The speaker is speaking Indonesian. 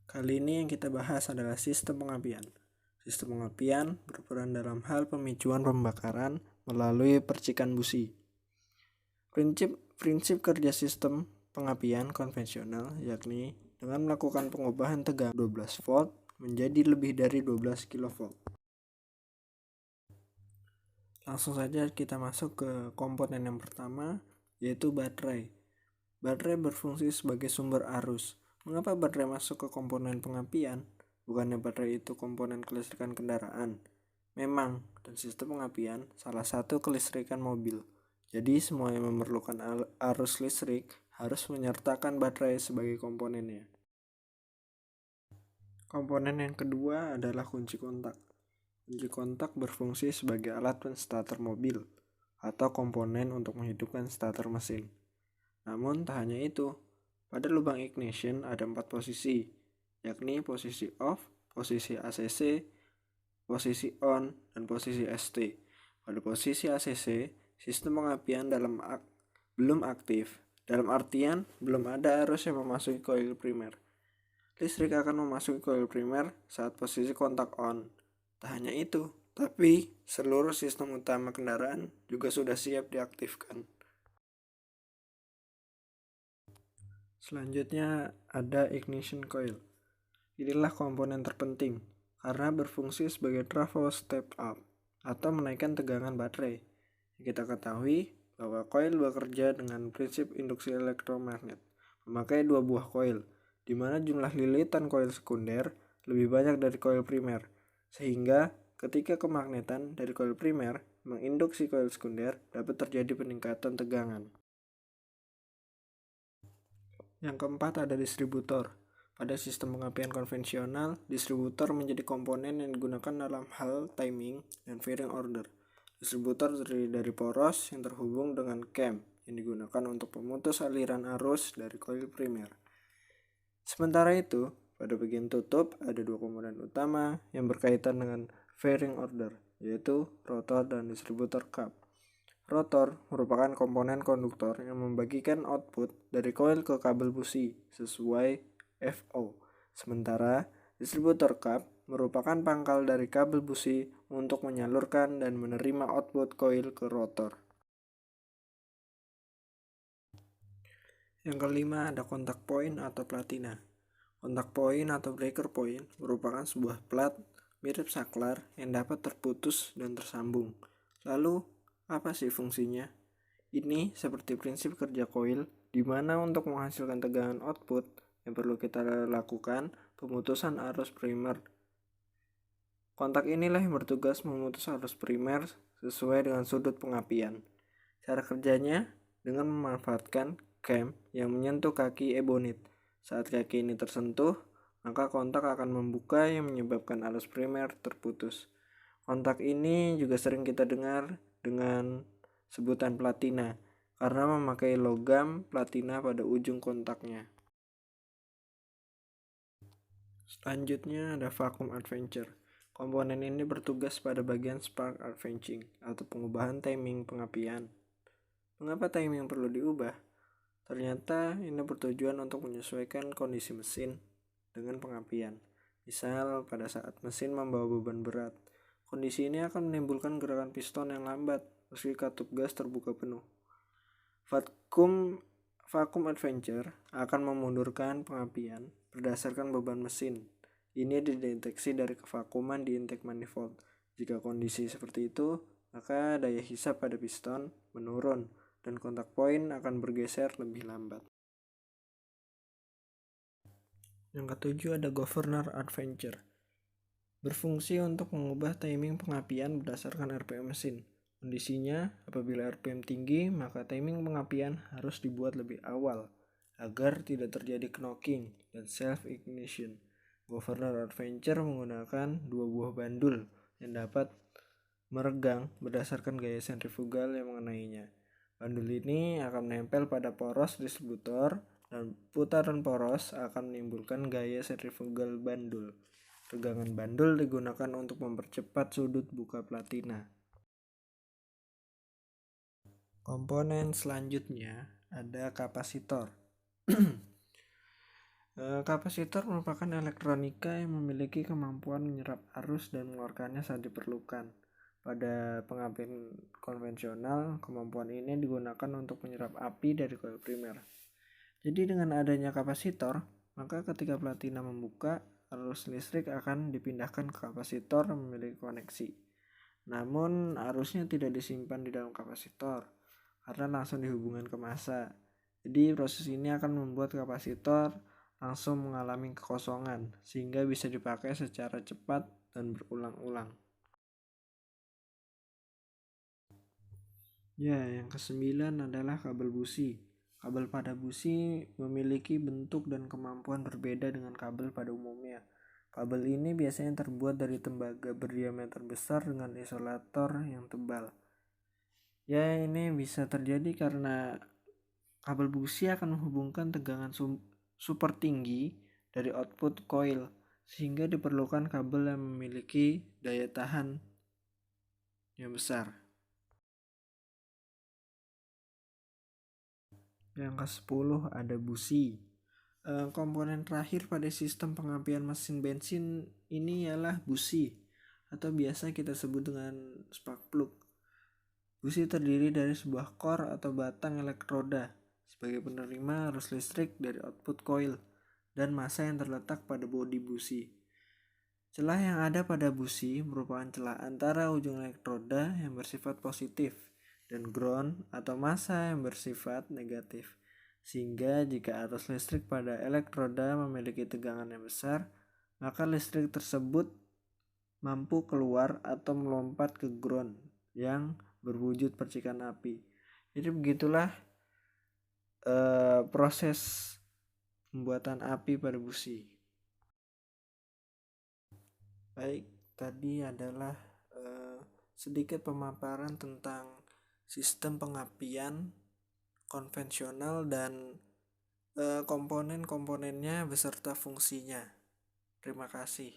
Kali ini yang kita bahas adalah sistem pengapian. Sistem pengapian berperan dalam hal pemicuan pembakaran melalui percikan busi. Prinsip kerja sistem pengapian konvensional yakni dengan melakukan pengubahan tegangan 12 volt menjadi lebih dari 12 kV. Langsung saja kita masuk ke komponen yang pertama, yaitu baterai. Baterai berfungsi sebagai sumber arus. Mengapa baterai masuk ke komponen pengapian? Bukannya baterai itu komponen kelistrikan kendaraan? Memang, dan sistem pengapian salah satu kelistrikan mobil. Jadi semua yang memerlukan arus listrik harus menyertakan baterai sebagai komponennya. Komponen yang kedua adalah kunci kontak. Kunci kontak berfungsi sebagai alat penstarter mobil atau komponen untuk menghidupkan starter mesin. Namun tak hanya itu, pada lubang ignition ada 4 posisi, yakni posisi off, posisi ACC, posisi on, dan posisi ST. Pada posisi ACC, sistem pengapian belum aktif, dalam artian belum ada arus yang memasuki koil primer. Listrik akan memasuki koil primer saat posisi kontak on. Tak hanya itu, tapi seluruh sistem utama kendaraan juga sudah siap diaktifkan. Selanjutnya ada ignition coil. Inilah komponen terpenting karena berfungsi sebagai trafo step up atau menaikkan tegangan baterai. Kita ketahui bahwa coil bekerja dengan prinsip induksi elektromagnet, memakai 2 buah coil, di mana jumlah lilitan coil sekunder lebih banyak dari coil primer, sehingga ketika kemagnetan dari coil primer menginduksi coil sekunder dapat terjadi peningkatan tegangan. Yang keempat ada distributor. Pada sistem pengapian konvensional, distributor menjadi komponen yang digunakan dalam hal timing dan firing order. Distributor terdiri dari poros yang terhubung dengan cam yang digunakan untuk pemutus aliran arus dari koil primer. Sementara itu, pada bagian tutup ada 2 komponen utama yang berkaitan dengan firing order, yaitu rotor dan distributor cap. Rotor merupakan komponen konduktor yang membagikan output dari koil ke kabel busi sesuai FO. Sementara distributor cap merupakan pangkal dari kabel busi untuk menyalurkan dan menerima output koil ke rotor. Yang kelima ada kontak point atau platina. Kontak point atau breaker point merupakan sebuah plat mirip saklar yang dapat terputus dan tersambung. Lalu, apa sih fungsinya? Ini seperti prinsip kerja koil, di mana untuk menghasilkan tegangan output yang perlu kita lakukan pemutusan arus primer. Kontak inilah yang bertugas memutus arus primer sesuai dengan sudut pengapian. Cara kerjanya dengan memanfaatkan cam yang menyentuh kaki ebonit. Saat kaki ini tersentuh, maka kontak akan membuka yang menyebabkan arus primer terputus. Kontak ini juga sering kita dengar dengan sebutan platina karena memakai logam platina pada ujung kontaknya. Selanjutnya ada vacuum adventure. Komponen ini bertugas pada bagian spark advancing atau pengubahan timing pengapian. Mengapa timing perlu diubah? Ternyata ini bertujuan untuk menyesuaikan kondisi mesin dengan pengapian. Misal pada saat mesin membawa beban berat, kondisi ini akan menimbulkan gerakan piston yang lambat meski katup gas terbuka penuh. Vacuum adventure akan memundurkan pengapian berdasarkan beban mesin. Ini dideteksi dari kevakuman di intake manifold. Jika kondisi seperti itu, maka daya hisap pada piston menurun dan kontak point akan bergeser lebih lambat. Yang ketujuh ada governor adventure. Berfungsi untuk mengubah timing pengapian berdasarkan RPM mesin. Kondisinya, apabila RPM tinggi, maka timing pengapian harus dibuat lebih awal agar tidak terjadi knocking dan self-ignition. Governor adventure menggunakan 2 buah bandul yang dapat meregang berdasarkan gaya sentrifugal yang mengenainya. Bandul ini akan menempel pada poros distributor dan putaran poros akan menimbulkan gaya sentrifugal bandul. Regangan bandul digunakan untuk mempercepat sudut buka platina. Komponen selanjutnya ada kapasitor. Kapasitor merupakan elektronika yang memiliki kemampuan menyerap arus dan mengeluarkannya saat diperlukan. Pada pengapian konvensional, kemampuan ini digunakan untuk menyerap api dari koil primer. Jadi dengan adanya kapasitor, maka ketika platina membuka, arus listrik akan dipindahkan ke kapasitor yang memiliki koneksi. Namun arusnya tidak disimpan di dalam kapasitor karena langsung dihubungkan ke massa. Jadi proses ini akan membuat kapasitor langsung mengalami kekosongan sehingga bisa dipakai secara cepat dan berulang-ulang. Ya, yang kesembilan adalah kabel busi. Kabel pada busi memiliki bentuk dan kemampuan berbeda dengan kabel pada umumnya. Kabel ini biasanya terbuat dari tembaga berdiameter besar dengan isolator yang tebal. Ya, ini bisa terjadi karena kabel busi akan menghubungkan tegangan super tinggi dari output coil, sehingga diperlukan kabel yang memiliki daya tahan yang besar. Yang ke-10 ada busi. Komponen terakhir pada sistem pengapian mesin bensin ini ialah busi, atau biasa kita sebut dengan spark plug. Busi terdiri dari sebuah core atau batang elektroda sebagai penerima arus listrik dari output coil dan massa yang terletak pada bodi busi. Celah yang ada pada busi merupakan celah antara ujung elektroda yang bersifat positif dan ground atau massa yang bersifat negatif. Sehingga jika arus listrik pada elektroda memiliki tegangan yang besar, maka listrik tersebut mampu keluar atau melompat ke ground yang berwujud percikan api. Jadi begitulah proses pembuatan api pada busi. Baik, tadi adalah sedikit pemaparan tentang sistem pengapian konvensional dan komponen-komponennya beserta fungsinya. Terima kasih.